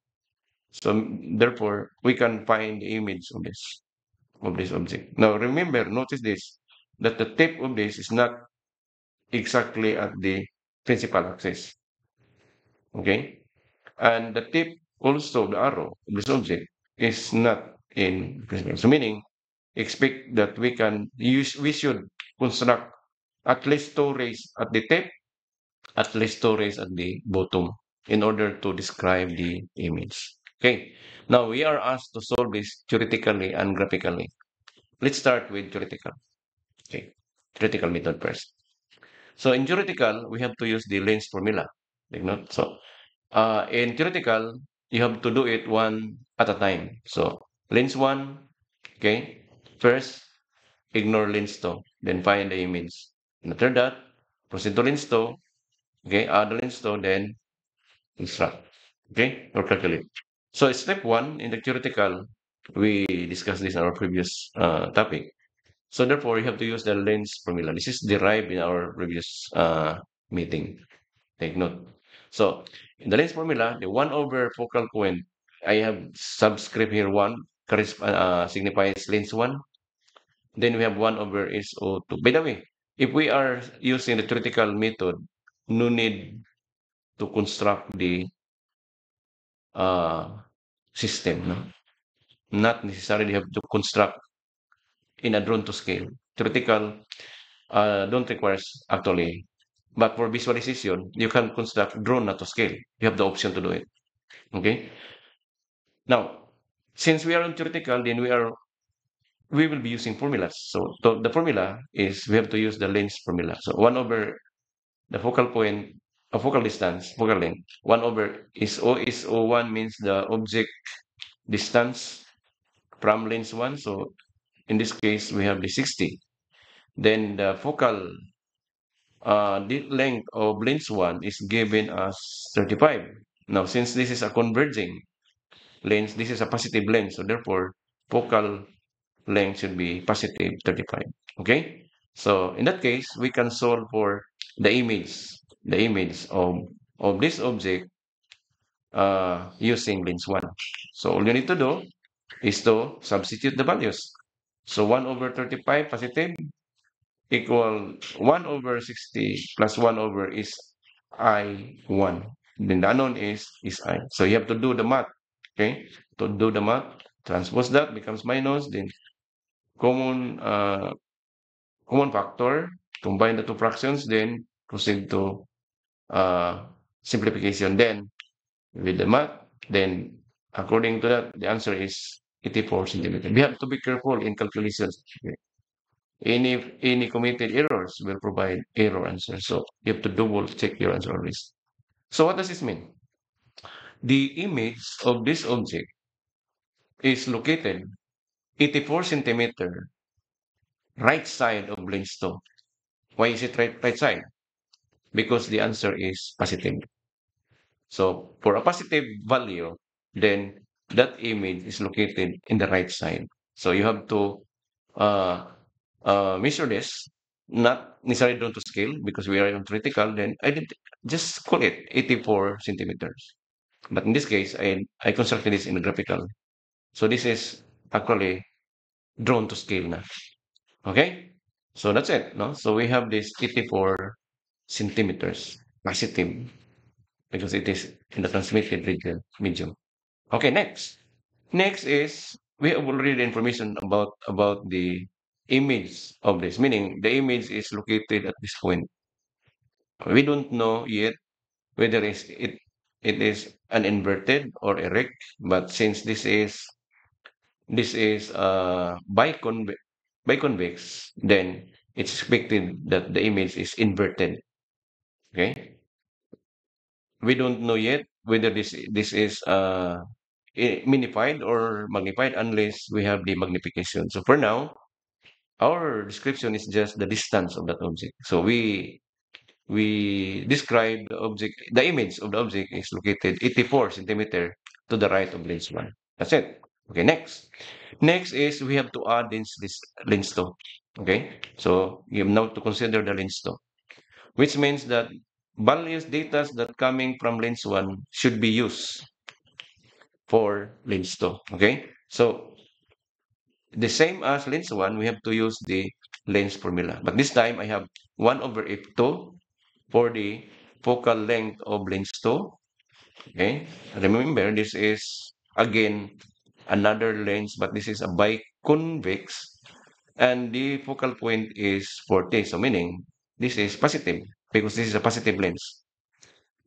So therefore, we can find the image of this object. Now remember, notice this, that the tip of this is not exactly at the principal axis. Okay? And the tip also, the arrow of this object is not in principal. So meaning, expect that we should construct at least two rays at the tip, at least two rays at the bottom in order to describe the image. Okay. Now we are asked to solve this theoretically and graphically. Let's start with theoretical. Okay. Theoretical method first. So in theoretical, we have to use the Lens formula. Like, no? So in theoretical, you have to do it one at a time. So lens one, okay, first ignore lens two, then find the image. And after that, proceed to lens two, okay, add the lens two, then instruct, okay, or calculate. So step one in the theoretical, we discussed this in our previous topic. So therefore, you have to use the lens formula. This is derived in our previous meeting. Take note. So in the lens formula, the 1 over focal point, I have subscript here 1 signifies lens 1. Then we have 1 over SO2. By the way, if we are using the theoretical method, no need to construct the uh, system. No? Not necessarily have to construct in a drone to scale. Theoretical don't requires actually. But for visualization, you can construct drone not to scale. You have the option to do it. Okay. Now, since we are on theoretical, then we will be using formulas. So the formula is we have to use the length formula. So 1 over the focal point, a focal distance, focal length. 1 over is O1 means the object distance from lens 1. So in this case, we have the 60. Then the focal the length of lens 1 is given as 35. Now, since this is a converging lens, this is a positive lens. So therefore, focal length should be positive 35. Okay? So in that case, we can solve for the image of this object using lens 1. So all you need to do is to substitute the values. So 1 over 35 positive equal 1 over 60 plus 1 over is I1. Then the unknown is I. So you have to do the math. Okay? To do the math, transpose that becomes minus, then common common factor, combine the two fractions, then proceed to uh, simplification. Then with the math, then according to that, the answer is 84 centimeter. We have to be careful in calculations. Okay? Any committed errors will provide error answer. So you have to double check your answer always. So what does this mean? The image of this object is located 84 centimeter right side of lens 2. Why is it right side? Because the answer is positive. So for a positive value, then that image is located in the right side. So you have to uh, measure this, not necessarily down to scale because we are on critical, then I did just call it 84 centimeters. But in this case, I constructed this in a graphical. So this is actually drawn to scale now. Okay? So that's it. No? So we have this 84 centimeters positive because it is in the transmitted region medium. Okay, next. Next is we have already the information about the image of this, meaning the image is located at this point. We don't know yet whether it is an inverted or erect, but since this is biconvex, then it's expected that the image is inverted. Okay, we don't know yet whether this is minified or magnified unless we have the magnification. So for now, our description is just the distance of that object. So we describe the object, the image of the object is located 84 centimeter to the right of lens 1. That's it. Okay, next. Next is we have to add this lens 2. Okay, so you have now to consider the lens 2, which means that values data that coming from lens 1 should be used for lens 2. Okay, so the same as lens 1, we have to use the lens formula. But this time I have 1 over f2 for the focal length of lens 2. Okay. Remember, this is again another lens, but this is a biconvex and the focal point is 40. So meaning this is positive because this is a positive lens.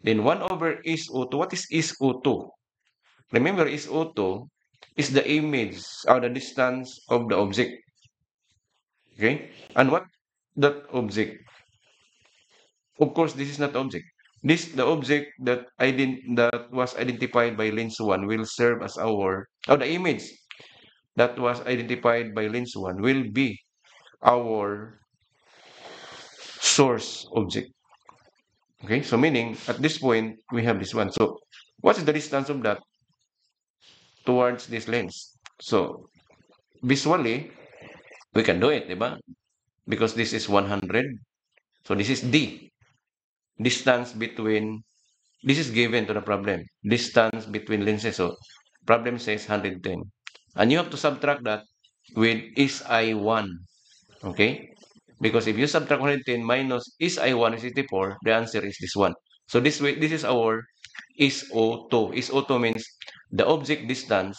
Then 1 over is O2. What is O2? Remember, is O2 is the image or the distance of the object. Okay. And what that object? Of course, this is not object. The object that was identified by lens 1 will serve as the image that was identified by lens 1 will be our source object. Okay, so meaning at this point we have this one. So what is the distance of that towards this lens? So visually we can do it, diba? Because this is 100. So this is D. Distance between This is given to the problem. Distance between lenses. So problem says 110. And you have to subtract that with is I1. Okay? Because if you subtract 110 minus is I1 is 84, the answer is this one. So this is our is O2. Is O2 means the object distance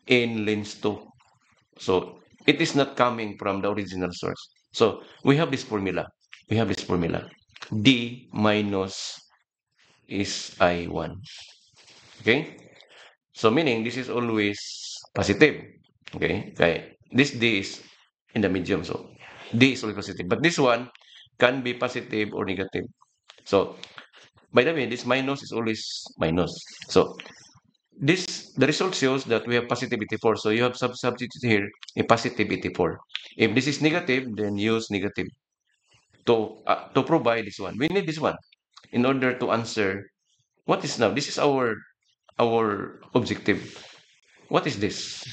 in lens 2. So it is not coming from the original source. So we have this formula. We have this formula. D minus is I1. Okay? So meaning this is always positive. Okay? Okay. This D is in the medium. So D is always positive. But this one can be positive or negative. So by the way, this minus is always minus. So the result shows that we have positive 84. So you have substitute here a positive 84. If this is negative, then use negative to provide this one. We need this one in order to answer what is now. This is our objective. What is this?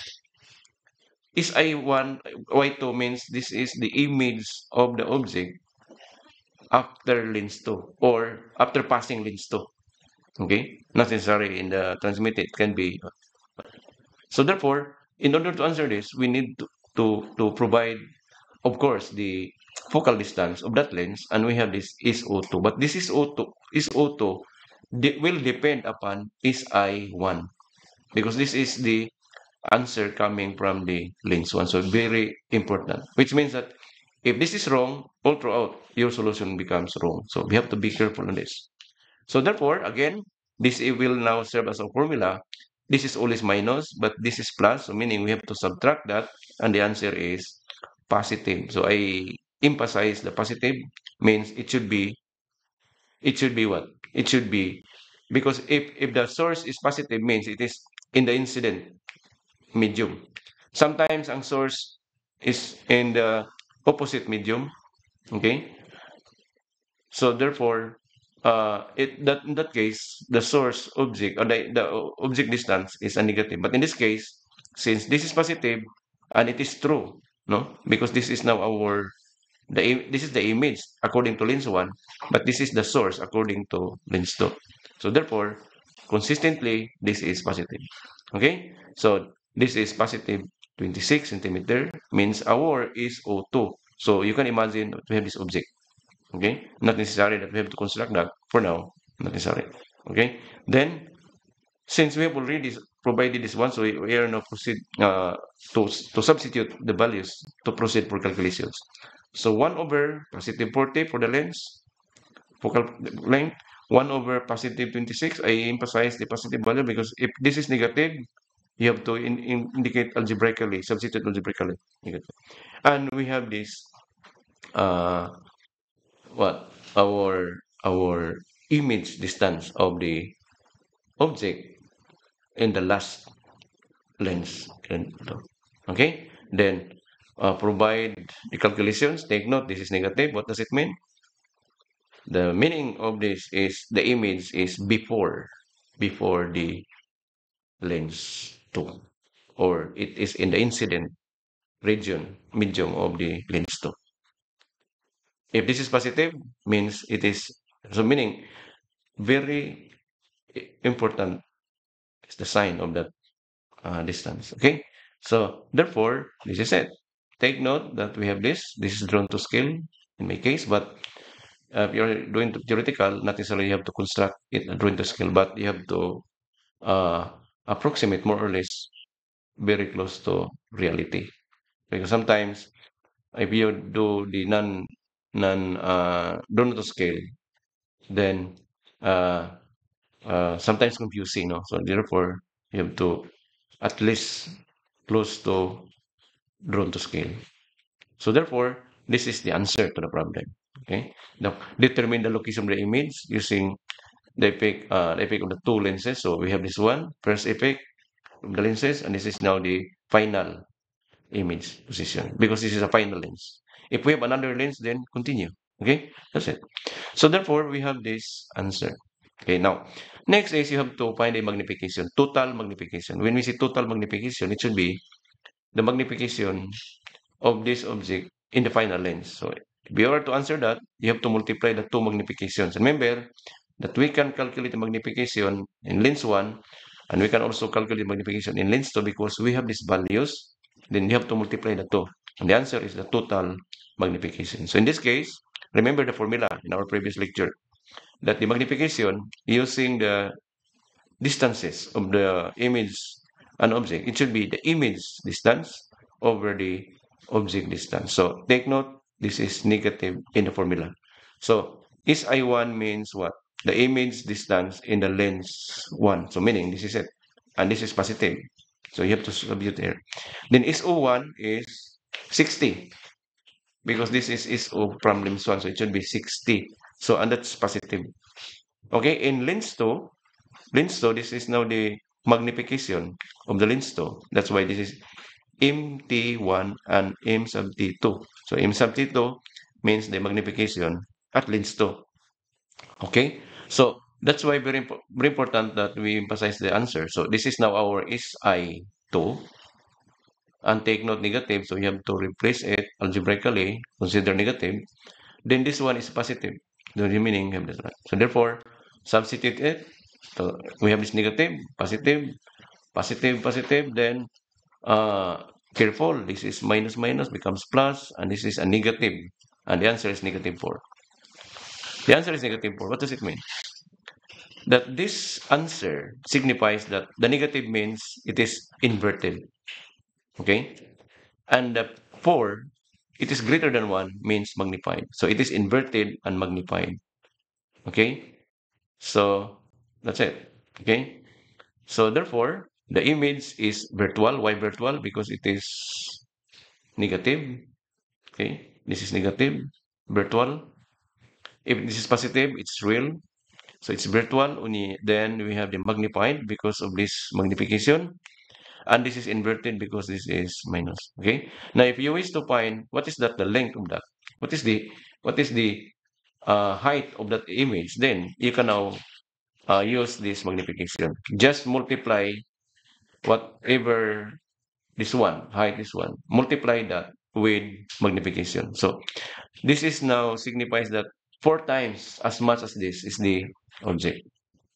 Is I1, Y2 means this is the image of the object after lens 2 or after passing lens 2. Okay? Not necessarily in the transmitted, it can be. So therefore, in order to answer this, we need to provide, of course, the focal distance of that lens, and we have this is O2. But this is O2 will depend upon is I1 because this is the answer coming from the lens one. So very important, which means that if this is wrong all throughout, your solution becomes wrong. So we have to be careful on this. So therefore, again, this will now serve as a formula. This is always minus, but this is plus, so meaning we have to subtract that, and the answer is positive. So I emphasize the positive means it should be what? It should be because if the source is positive means it is in the incident medium. Sometimes ang source is in the opposite medium. Okay? So therefore, in that case, the source object or the object distance is a negative. But in this case, since this is positive and it is true, no, because this is now this is the image according to lens one, but this is the source according to lens two. So therefore, consistently, this is positive. Okay, so this is positive 26 centimeter means our is O2. So you can imagine we have this object. Okay, not necessary that we have to construct that for now, not necessary. Okay, then since we have already provided this one, so we are now proceed to substitute the values to proceed for calculations. So 1 over positive 40 for the lens, focal length, 1 over positive 26. I emphasize the positive value because if this is negative, you have to indicate algebraically, substitute algebraically. Negative. And we have this uh, what our image distance of the object in the last lens. Okay, then provide the calculations. Take note, this is negative. What does it mean? The meaning of this is the image is before the lens 2, or it is in the incident region medium of the lens 2. If this is positive, means it is, so meaning very important is the sign of that distance. Okay, so therefore this is it. Take note that we have this. This is drawn to scale in my case, but if you're doing theoretical, not necessarily you have to construct it drawn to scale, but you have to uh, approximate more or less very close to reality. Because sometimes if you do the non drawn to scale, then uh, sometimes confusing, no? So therefore, you have to at least close to drawn to scale. So therefore, this is the answer to the problem. Okay, now determine the location of the image using the effect of the two lenses. So we have this one first effect of the lenses, and this is now the final image position because this is a final lens. If we have another lens, then continue. Okay, that's it. So therefore, we have this answer. Okay, now next is you have to find a magnification, total magnification. When we say total magnification, it should be the magnification of this object in the final lens. So if you were to answer that, you have to multiply the two magnifications. Remember that we can calculate the magnification in lens 1 and we can also calculate magnification in lens 2 because we have these values. Then you have to multiply the two. And the answer is the total magnification. So in this case, remember the formula in our previous lecture that the magnification using the distances of the image and object, it should be the image distance over the object distance. So take note, this is negative in the formula. So is I1 means what? The image distance in the lens 1. So meaning this is it. And this is positive. So you have to substitute here. Then SO1 is 60 because this is SO from lens 1. So it should be 60. So and that's positive. Okay, in lens 2, lens 2, this is now the magnification of the lens 2. That's why this is MT1 and M sub T2. So M sub T2 means the magnification at lens 2. Okay? So that's why very important that we emphasize the answer. So this is now our SI2 and take note negative. So you have to replace it algebraically, consider negative. Then this one is positive. The remaining have this one. So therefore, substitute it. So we have this negative, positive, positive, positive, then uh, careful. This is minus minus becomes plus, and this is a negative, and the answer is negative 4. The answer is negative 4. What does it mean? That this answer signifies that the negative means it is inverted. Okay? And the 4, it is greater than 1 means magnified. So it is inverted and magnified. Okay? So that's it. Okay? So therefore, the image is virtual. Why virtual? Because it is negative. Okay? This is negative, virtual. If this is positive, it's real. So it's virtual. Only then we have the magnified because of this magnification. And this is inverted because this is minus. Okay. Now, if you wish to find what is that the length of that, what is the height of that image, then you can now use this magnification. Just multiply whatever this one height, this one, multiply that with magnification. So this is now signifies that 4 times as much as this is the object.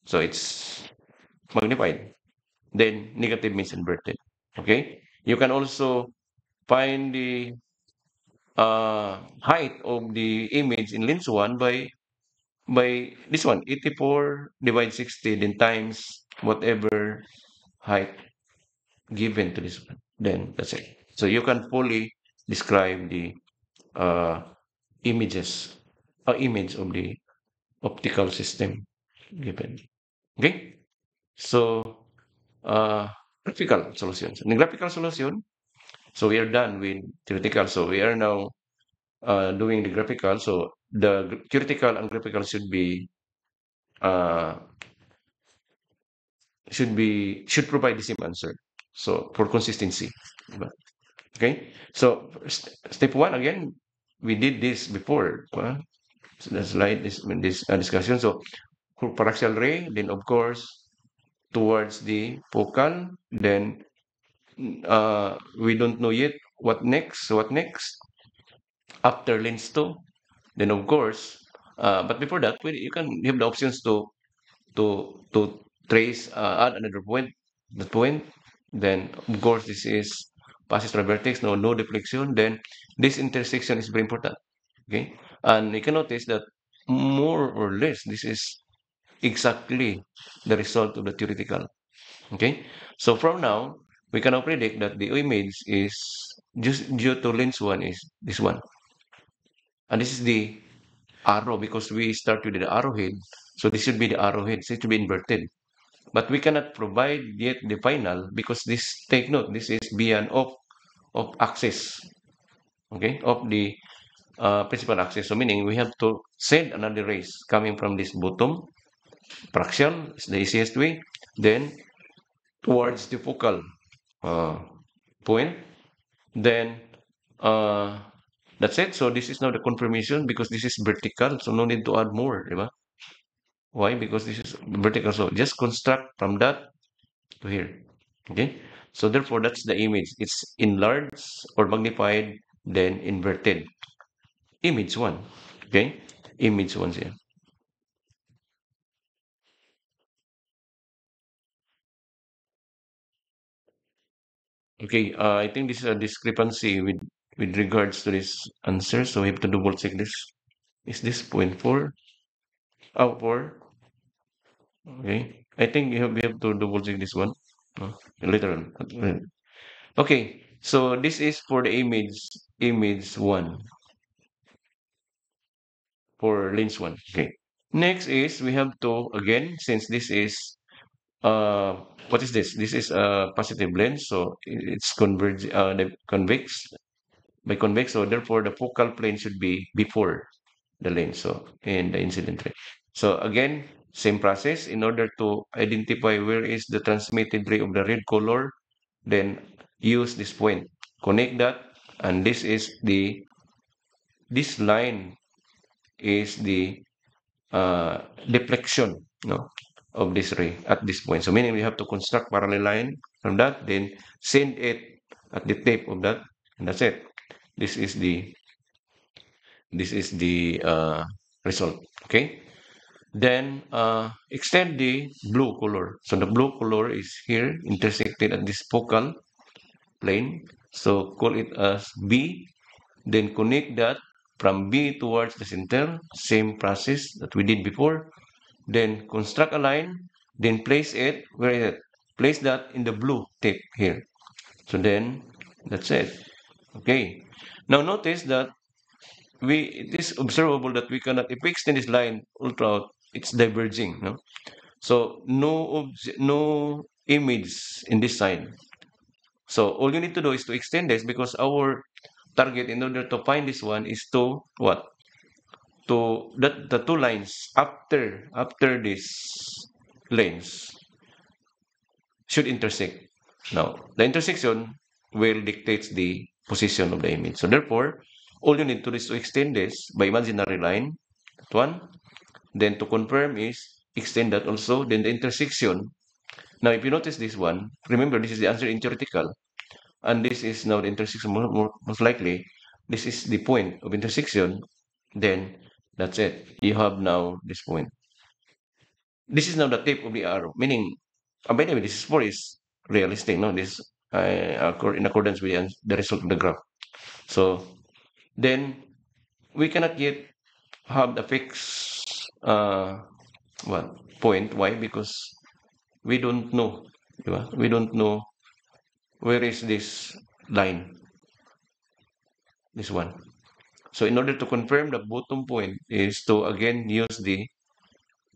So it's magnified. Then negative means inverted. Okay. You can also find the height of the image in lens 1 by this one 84 divide 60 then times whatever height given to this one. Then that's it. So you can fully describe the uh, images, image of the optical system given. Okay. So graphical solutions. In the graphical solution, so we are done with theoretical. So we are now doing the graphical. So the theoretical and graphical uh, should provide the same answer. So for consistency, diba? Okay. So step one again, we did this before. So the slide this discussion. So for paraxial ray, then of course towards the focal, then we don't know yet what next. So what next after lens two? Then of course, but before that, you can have the options to trace add another point. The point. Then of course this is passes through vertex, no deflection. Then this intersection is very important. Okay, and you can notice that more or less this is exactly the result of the theoretical. Okay, so from now we can now predict that the image is just due to lens one is this one, and this is the arrow because we start with the arrowhead. So this should be the arrowhead. So it should be inverted. But we cannot provide yet the final because this, take note, this is beyond of axis, okay, of the principal axis. So meaning we have to send another rays coming from this bottom, fraction is the easiest way, then towards the focal uh, point, then uh, that's it. So this is now the confirmation because this is vertical, so no need to add more, diba? Why? Because this is vertical. So just construct from that to here. Okay. So therefore, that's the image. It's enlarged or magnified, then inverted. Image one. Okay. Image one here. Okay. I think this is a discrepancy with regards to this answer. So we have to double check this. Is this point four? Oh, four. Okay. I think we have to double check this one. Later on. Okay. So this is for the image one for lens one. Okay. Next is we have to again since this is uh what is this? This is a positive lens, so it's convex by convex. So therefore, the focal plane should be before the lens. So in the incident ray. So again, same process. In order to identify where is the transmitted ray of the red color, then use this point, connect that, and this line is the deflection, no, of this ray at this point. So meaning we have to construct parallel line from that, then send it at the tip of that, and that's it. This is the result. Okay. Then extend the blue color. So the blue color is here intersected at this focal. plane. So call it as B. Then connect that from B towards the center. Same process that we did before. Then construct a line. Then place it. Where is it? Place that in the blue tip here. So then that's it. Okay. Now notice that it is observable that we cannot, if we extend this line all throughout, it's diverging. No? So no image in this side. So all you need to do is to extend this because our target in order to find this one is to what? To that the two lines after this lanes should intersect. Now the intersection will dictate the position of the image. So therefore, all you need to do is to extend this by imaginary line. That one. Then to confirm is extend that also. Then the intersection. Now if you notice this one, remember this is the answer in theoretical. And this is now the intersection most likely this is the point of intersection, then that's it, you have now this point. This is now the tip of the arrow, meaning by the way this score is realistic, no, this in accordance with the result of the graph. So then we cannot yet have the fixed what point. Why? Because we don't know, we don't know where is this line, this one. So in order to confirm the bottom point is to again use the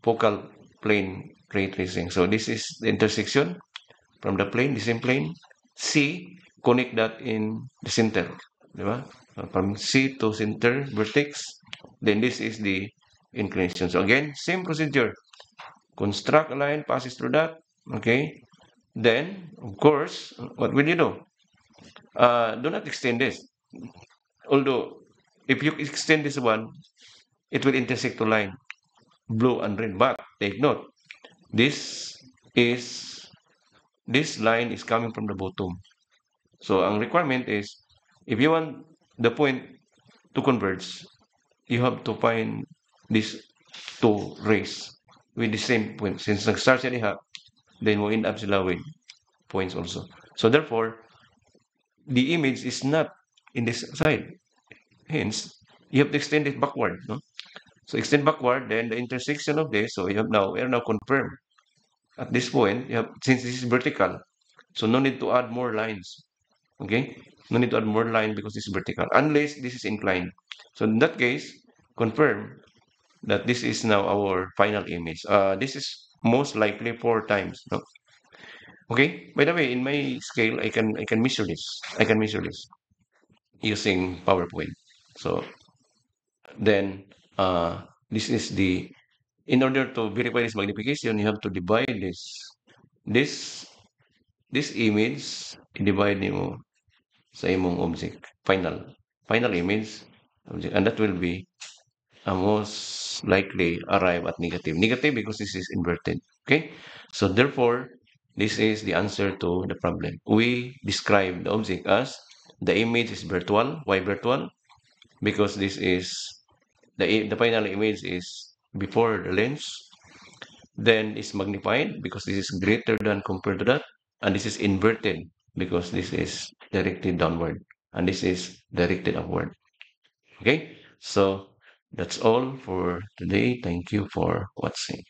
focal plane ray tracing. So this is the intersection from the plane, the same plane. C, connect that in the center. Diba? From C to center vertex, then this is the inclination. So again, same procedure. Construct a line, passes through that. Okay. Then, of course, what will you do? Do not extend this. Although, if you extend this one, it will intersect the line, blue and red. But take note, this is this line is coming from the bottom. So ang requirement is, if you want the point to converge, you have to find these two rays with the same point. Since nag-start siya diha, then mo end up sila with points also. So therefore, the image is not in this side. Hence, you have to extend it backward. No? So extend backward, then the intersection of this, so we are now confirmed. At this point, since this is vertical, so no need to add more lines. Okay? No need to add more line because this is vertical, unless this is inclined. So in that case, confirm that this is now our final image. This is most likely 4 times. No? Okay? By the way, in my scale, I can measure this. I can measure this using PowerPoint. So then this is the in order to verify this magnification, you have to divide this this image, i-divide nimo sa imong object, final image object, and that will be most likely arrive at negative. Negative because this is inverted. Okay, so therefore this is the answer to the problem. We describe the object as the image is virtual. Why virtual? Because this is the final image is before the lens, then is magnified because this is greater than compared to that, and this is inverted because this is directed downward and this is directed upward. Okay, so that's all for today. Thank you for watching.